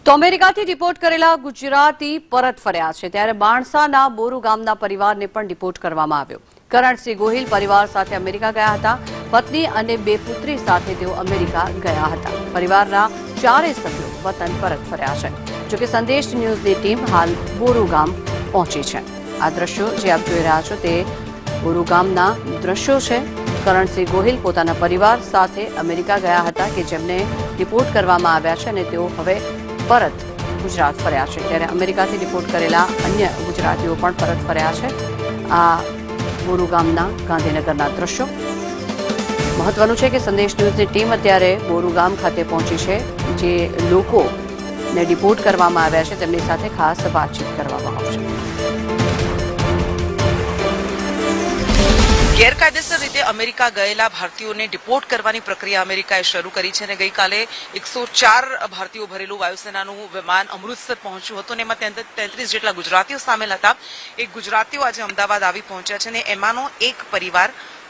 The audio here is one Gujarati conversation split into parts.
તો અમેરિકાથી ડિપોર્ટ કરેલા ગુજરાતી પરત ફર્યા છે ત્યારે માણસાના બોરુ ગામના પરિવારને પણ ડિપોર્ટ કરવામાં આવ્યો। કરણસિંહ ગોહિલ પરિવાર સાથે અમેરિકા ગયા હતા। પત્ની અને બે પુત્રી સાથે તેઓ અમેરિકા ગયા હતા। પરિવારના ચારેય સભ્યો વતન પરત ફર્યા છે। જોકે સંદેશ ન્યૂઝની ટીમ હાલ બોરુ ગામ પહોંચી છે। આ દ્રશ્યો જે આપ જોઈ રહ્યા છો તે બોરુ ગામના દ્રશ્યો છે। કરણસિંહ ગોહિલ પોતાના પરિવાર સાથે અમેરિકા ગયા હતા કે જેમને ડિપોર્ટ કરવામાં આવ્યા છે અને તેઓ હવે પરત ગુજરાત ફર્યા છે। ત્યારે અમેરિકાથી ડિપોર્ટ કરેલા અન્ય ગુજરાતીઓ પણ પરત ફર્યા છે। આ બોરુ ગામના ગાંધીનગરના દ્રશ્યો મહત્વનું છે કે સંદેશ ન્યૂઝની ટીમ અત્યારે બોરુ ગામ ખાતે પહોંચી છે। જે લોકોને ડિપોર્ટ કરવામાં આવ્યા છે તેમની સાથે ખાસ વાતચીત કરવામાં આવશે। ગેરકાયદેસર રીતે અમેરિકા ગયેલા ભારતીયોને ડિપોર્ટ કરવાની પ્રક્રિયા અમેરિકાએ શરૂ કરી છે અને ગઈકાલે 104 ભારતીયો ભરેલું વાયુસેનાનું વિમાન અમૃતસર પહોંચ્યું હતું અને એમાં 33 જેટલા ગુજરાતીઓ સામેલ હતા। એ ગુજરાતીઓ આજે અમદાવાદ આવી પહોંચ્યા છે અને એમાંનો એક પરિવાર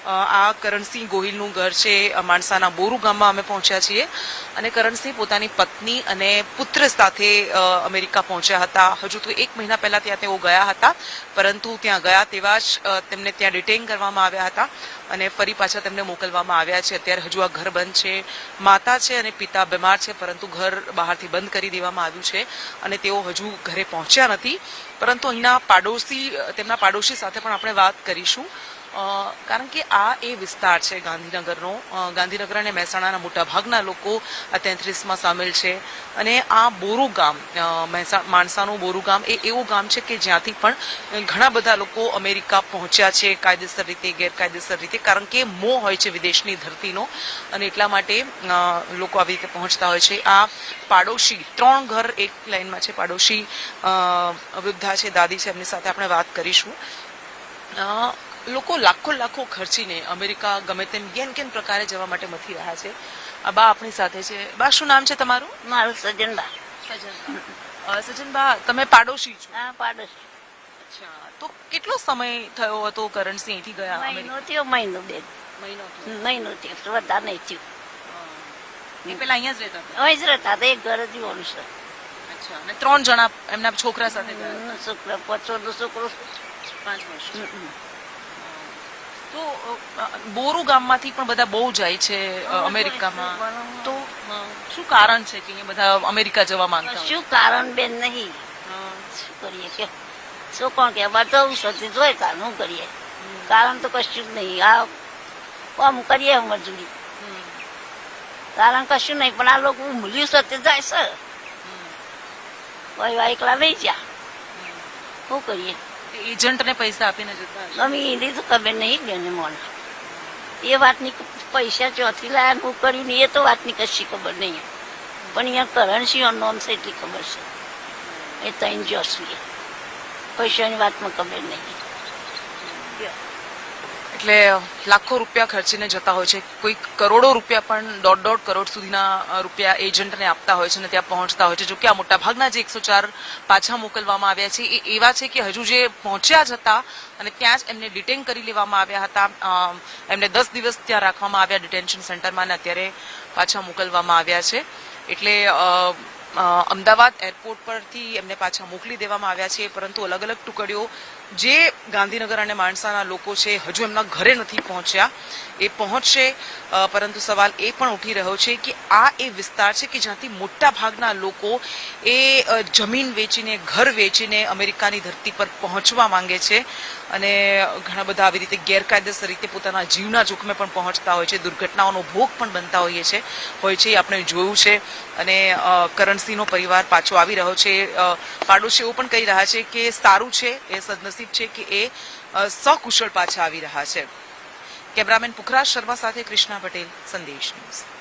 આ કરણસિંહ ગોહિલનું ઘર છે માણસાના બોરુ ગામમાં અમે પહોંચ્યા છીએ અને કરણસિંહ પોતાની પત્ની અને પુત્ર સાથે અમેરિકા પહોંચ્યા હતા। હજુ તો 1 મહિના પહેલા ત્યાં તેઓ ગયા હતા, પરંતુ ત્યાં ગયા તેવા જ તેમને ત્યાં ડિટેઇન કરવામાં આવ્યા હતા અને ફરી પાછા તેમને મોકલવામાં આવ્યા છે। અત્યારે હજુ આ ઘર બંધ છે, માતા છે અને પિતા બીમાર છે, પરંતુ ઘર બહારથી બંધ કરી દેવામાં આવ્યું છે અને તેઓ હજુ ઘરે પહોંચ્યા નથી। પરંતુ અહીંના તેમના પાડોશી સાથે પણ આપણે વાત કરીશું, કારણ કે આ એ વિસ્તાર છે ગાંધીનગરનો। ગાંધીનગર અને મહેસાણાના મોટાભાગના લોકો આ 33માં સામેલ છે અને આ બોરુ ગામ માણસાનું બોરુ ગામ એ એવું ગામ છે કે જ્યાંથી પણ ઘણા બધા લોકો અમેરિકા પહોંચ્યા છે કાયદેસર રીતે ગેરકાયદેસર રીતે, કારણ કે મોહ હોય છે વિદેશની ધરતીનો અને એટલા માટે લોકો આવી રીતે પહોંચતા હોય છે। આ પાડોશી 3 ઘર એક લાઈનમાં છે, પાડોશી વૃદ્ધા છે, દાદી છે, એમની સાથે આપણે વાત કરીશું। લોકો લાખો ખર્ચીને અમેરિકા ગમે તેમ કેન પ્રકારે જવા માટે મથી રહ્યા છે। આ બા આપણી સાથે છે। બા, શું નામ છે તમારું? મારું સજનબા। સજનબા, તમે પાડોશી છો? હા, પાડોશી। અચ્છા, તો કેટલો સમય થયો હતો કરણસિંહ અહીંથી ગયા? મહિનો થયો, મહિનો થયો, વધારે નહીં થયું। એ પેલા અહીંયા જ રહેતા હતા? અહીં જ રહેતા હતા, એક ઘર જ જોવાનું છે। અચ્છા, અને 3 જણા એમના છોકરા સાથે ગયા? છોકરા 5 છોકરો 5 વર્ષ। તો બોરુ ગામમાંથી પણ બધા બહુ જાય છે અમેરિકામાં, તો શું કારણ છે કે અહીંયા બધા અમેરિકા જવા માંગતા? શું કારણ બેન નહીં, શું કરીએ કે શું કોણ કે બધા સતી જોઈ કારણ શું કરીએ, કારણ તો કશું જ નહીં। આ કામ કરીએ મજૂરી, કારણ કશું નહીં, પણ આ લોકો મૂલ્યું સતી જાય છે, એકલા નહીં જ્યાં શું કરીએ। એજન્ટને પૈસા આપીને જતા અમે એની તો ખબર નહીં બેને મને, એ વાતની પૈસા ચોથી લાયા હું કર્યું ને એ તો વાતની કશી ખબર નહીં, પણ અહીંયા કરણસિંહ નોમ છે એટલી ખબર છે। એ 3 જોશી પૈસાની વાતમાં ખબર નહીં, એટલે લાખો રૂપિયા ખર્ચીને જતા હોય છે, કોઈ કરોડો રૂપિયા પણ 1.5 કરોડ સુધીના રૂપિયા એજન્ટને આપતા હોય છે અને ત્યાં પહોંચતા હોય છે। જોકે આ મોટાભાગના જે 104 પાછા મોકલવામાં આવ્યા છે એ એવા છે કે હજુ જે પહોંચ્યા જ હતા અને ત્યાં જ એમને ડિટેન કરી લેવામાં આવ્યા હતા। એમને 10 દિવસ ત્યાં રાખવામાં આવ્યા ડિટેન્શન સેન્ટરમાં અને અત્યારે પાછા મોકલવામાં આવ્યા છે। એટલે અમદાવાદ એરપોર્ટ પરથી એમને પાછા મોકલી દેવામાં આવ્યા છે, પરંતુ અલગ અલગ ટુકડીઓ જે ગાંધીનગર અને માણસાના લોકો છે હજુ એમના ઘરે નથી પહોંચ્યા। એ પહોંચશે, પરંતુ સવાલ એ પણ ઉઠી રહ્યો છે કે આ એ વિસ્તાર છે કે જ્યાંથી મોટા ભાગના લોકો એ જમીન વેચીને, ઘર વેચીને અમેરિકાની ધરતી પર પહોંચવા માંગે છે અને ઘણા બધા આવી રીતે ગેરકાયદેસર રીતે પોતાના જીવના જોખમે પણ પહોંચતા હોય છે, દુર્ઘટનાઓનો ભોગ પણ બનતા હોય છે એ આપણે જોયું છે। અને કરણસિંહનો પરિવાર પાછો આવી રહ્યો છે। પાડોશી એવું પણ કહી રહ્યા છે કે સારું છે, એ સદનસીબ છે કે એ સકુશળ પાછા આવી રહ્યા છે। કેમેરામેન પુખરાજ શર્મા સાથે કૃષ્ણા પટેલ, સંદેશ ન્યૂઝ।